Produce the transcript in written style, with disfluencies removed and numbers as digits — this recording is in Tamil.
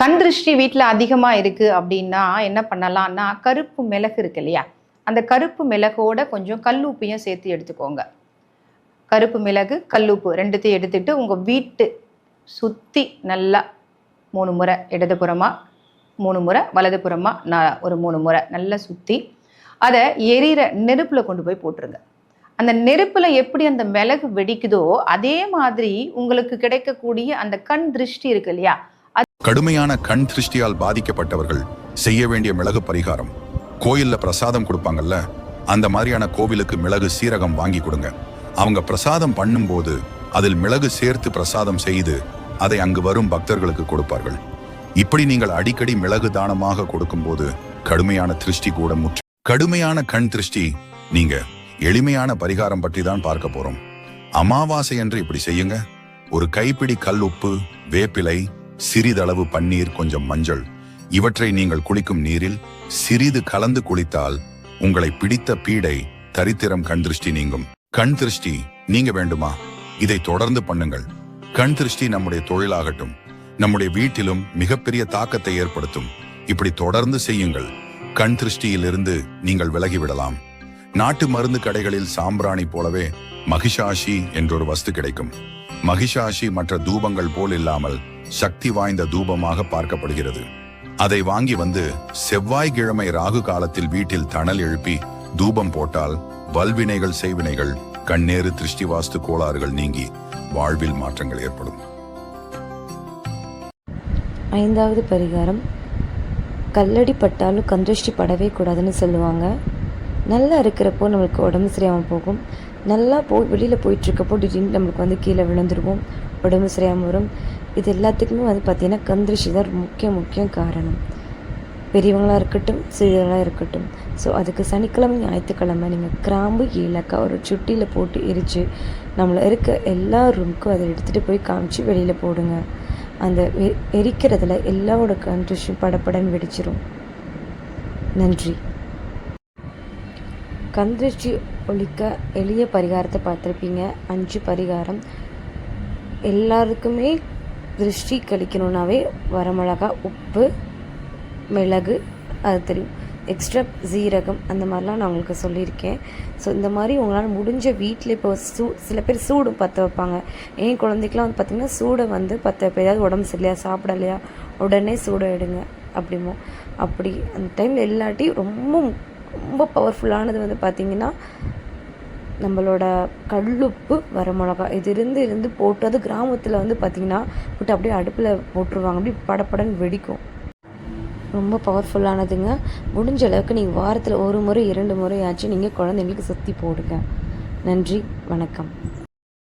கண் திருஷ்டி வீட்டில் அதிகமாக இருக்குது அப்படின்னா என்ன பண்ணலாம்னா, கருப்பு மிளகு இருக்கு இல்லையா, அந்த கருப்பு மிளகோட கொஞ்சம் கல்லுப்பையும் சேர்த்து எடுத்துக்கோங்க. கருப்பு மிளகு, கல்லுப்பு ரெண்டுத்தையும் எடுத்துட்டு உங்கள் வீட்டு சுற்றி நல்லா 3 முறை, இடதுபுறமாக 3 முறை, வலதுபுறமாக ஒரு 3 முறை நல்லா சுற்றி அதை எரிகிற நெருப்பில் கொண்டு போய் போட்டுருங்க. அந்த நெருப்பில் எப்படி அந்த மிளகு வெடிக்குதோ அதே மாதிரி உங்களுக்கு கிடைக்கக்கூடிய அந்த கண் திருஷ்டி இருக்கு இல்லையா. கடுமையான கண் திருஷ்டியால் பாதிக்கப்பட்டவர்கள் செய்ய வேண்டிய மிளகு பரிகாரம். கோயில்ல பிரசாதம் கொடுப்பாங்கல்ல, அந்த மாதிரியான கோவிலுக்கு மிளகு சீரகம் வாங்கி கொடுங்க. அவங்க பிரசாதம் பண்ணும்போது அதில் மிளகு சேர்த்து பிரசாதம் செய்து அதை அங்கு வரும் பக்தர்களுக்கு கொடுப்பார்கள். இப்படி நீங்கள் அடிக்கடி மிளகு தானமாக கொடுக்கும்போது கடுமையான திருஷ்டி கூட முற்று. கடுமையான கண் திருஷ்டி நீங்க எளிமையான பரிகாரம் பற்றி தான் பார்க்க போறோம். அமாவாசை என்று இப்படி செய்யுங்க. ஒரு கைப்பிடி கல் உப்பு, வேப்பிலை, சிறிதளவு பன்னீர், கொஞ்சம் மஞ்சள், இவற்றை நீங்கள் குளிக்கும் நீரில் சிறிது கலந்து குளித்தால் உங்களை பிடித்த பீடை, தரித்திரம், கண் திருஷ்டி நீங்கும். கண் திருஷ்டி நீங்க வேண்டுமா? இதை தொடர்ந்து பண்ணுங்கள். கண் திருஷ்டி நம்முடைய தொழிலாகட்டும், நம்முடைய வீட்டிலும் மிகப்பெரிய தாக்கத்தை ஏற்படுத்தும். இப்படி தொடர்ந்து செய்யுங்கள். கண் திருஷ்டியிலிருந்து நீங்கள் விலகிவிடலாம். நாட்டு மருந்து கடைகளில் சாம்பிராணி போலவே மகிஷாஷி என்றொரு வஸ்து கிடைக்கும். மகிஷாஷி மற்ற தூபங்கள் போல் இல்லாமல் சக்தி வாய்ந்த தூபமாக பார்க்கப்படுகிறது. அதை வாங்கி வந்து செவ்வாய்க்கிழமை ராகு காலத்தில் வீட்டில் தணல் எழுப்பி தூபம் போட்டால் வல்வினைகள், செய்வினைகள், கண்ணேறு, திருஷ்டி, வாஸ்து கோளாறுகள் நீங்கி வாழ்வில் மாற்றங்கள் ஏற்படும். 5வது பரிகாரம், கல்லடி பட்டாலும் கண் திருஷ்டி படவே கூடாதுன்னு சொல்லுவாங்க. நல்லா இருக்கிறப்போ நம்மளுக்கு உடம்பு சரியாமல் போகும். நல்லா வெளியில் போயிட்டுருக்கப்போ திடீர்னு நம்மளுக்கு கீழே விழுந்துருவோம், உடம்பு சரியாமல் வரும். இது எல்லாத்துக்குமே பார்த்திங்கன்னா கண் திருஷ்டி தான் முக்கிய காரணம். பெரியவங்களாக இருக்கட்டும், சிறியவங்களாக இருக்கட்டும். ஸோ அதுக்கு சனிக்கிழமை, ஞாயிற்றுக்கிழமை நீங்கள் கிராம்பு, ஏலக்காய் ஒரு சுட்டியில் போட்டு எரித்து நம்மளை இருக்க எல்லா ரூமுக்கும் அதை எடுத்துகிட்டு போய் காமிச்சு வெளியில் போடுங்க. அந்த எரிக்கிறதுல எல்லாரோட கண் திருஷ்டியும் படப்படன்னு வெடிச்சிரும். நன்றி. கண் திருஷ்டி ஒழிக்க எளிய பரிகாரத்தை பார்த்துருப்பீங்க. 5 பரிகாரம். எல்லாருக்குமே திருஷ்டி கழிக்கணுன்னாவே வரமிளகா, உப்பு, மிளகு, அது தெரியும், எக்ஸ்ட்ரா சீரகம், அந்த மாதிரிலாம் நான் உங்களுக்கு சொல்லியிருக்கேன். ஸோ இந்த மாதிரி உங்களால் முடிஞ்ச வீட்டில் இப்போ சில பேர் சூடு பற்ற வைப்பாங்க. என் குழந்தைக்கெலாம் பார்த்திங்கன்னா சூடை பற்ற வைப்ப, ஏதாவது உடம்பு சரியில்லையா, சாப்பிடலையா, உடனே சூடை எடுங்க அப்படிமோ. அப்படி அந்த டைமில் இல்லாட்டி ரொம்ப பவர்ஃபுல்லானது பார்த்திங்கன்னா நம்மளோட கல்லுப்பு, வரமிளகா, இது இருந்து போட்டு, அது கிராமத்தில் பார்த்திங்கன்னா போட்டு அப்படியே அடுப்பில் போட்டுருவாங்க. அப்படி படப்படன்னு வெடிக்கும். ரொம்ப பவர்ஃபுல்லானதுங்க. முடிஞ்ச அளவுக்கு நீங்கள் வாரத்தில் 1 முறை 2 முறையாச்சும் நீங்கள் குழந்தைங்களுக்கு சுற்றி போடுங்க. நன்றி, வணக்கம்.